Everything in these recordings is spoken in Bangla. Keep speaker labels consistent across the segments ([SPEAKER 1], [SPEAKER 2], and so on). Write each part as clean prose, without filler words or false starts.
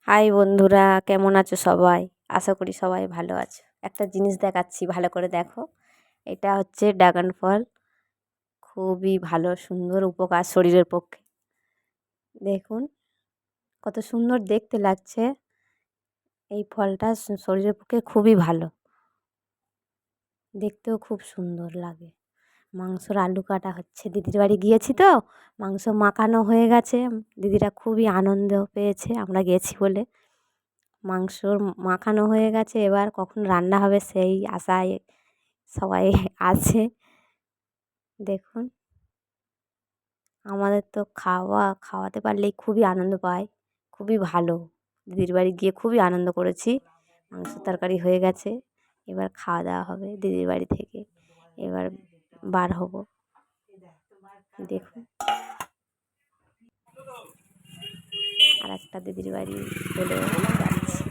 [SPEAKER 1] হাই বন্ধুরা, কেমন আছো সবাই? আশা করি সবাই ভালো আছো। একটা জিনিস দেখাচ্ছি, ভালো করে দেখো। এটা হচ্ছে ড্রাগন ফল। খুবই ভালো, সুন্দর উপকার শরীরের পক্ষে। দেখুন কত সুন্দর দেখতে লাগছে। এই ফলটা শরীরের পক্ষে খুবই ভালো, দেখতেও খুব সুন্দর লাগে। মাংসর আলু কাটা হচ্ছে, দিদির বাড়ি গিয়েছি তো মাংস মাখানো হয়ে গেছে। দিদিরা খুবই আনন্দ পেয়েছে আমরা গেছি বলে। মাংসর মাখানো হয়ে গেছে, এবার কখন রান্না হবে সেই আশায় সবাই আছে। দেখুন আমাদের তো খাওয়াতে পারলেই খুবই আনন্দ পায়, খুবই ভালো। দিদির বাড়ি গিয়ে খুবই আনন্দ করেছি। মাংস তরকারি হয়ে গেছে, এবার খাওয়া দাওয়া হবে দিদির বাড়ি থেকে। এবার বার হব। দেখুন আর একটা দিদির বাড়ি চলে যাচ্ছি।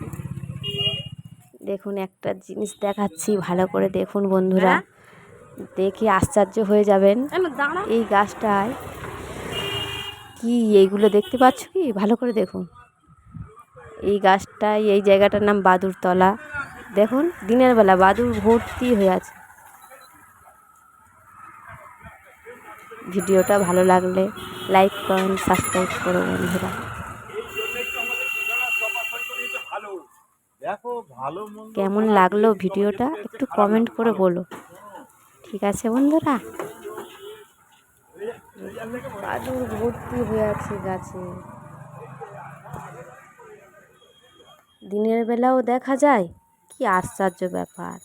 [SPEAKER 1] দেখুন একটা জিনিস দেখাচ্ছি, ভালো করে দেখুন বন্ধুরা, দেখে আশ্চর্য হয়ে যাবেন। এই গাছটায় কি এইগুলো দেখতে পাচ্ছ কি? ভালো করে দেখুন। এই গাছটায়, এই জায়গাটার নাম বাদুড়তলা। দেখুন দিনের বেলা বাদুড় ভর্তি হয়ে আছে। ভিডিওটা ভালো লাগলে লাইক কমেন্ট সাবস্ক্রাইব করো বন্ধুরা। কেমন লাগলো ভিডিওটা একটু কমেন্ট করে বলো, ঠিক আছে বন্ধুরা? বাদুড় ভর্তি হয়ে আছে গাছে, দিনের বেলাও দেখা যায়। কি আশ্চর্য ব্যাপার!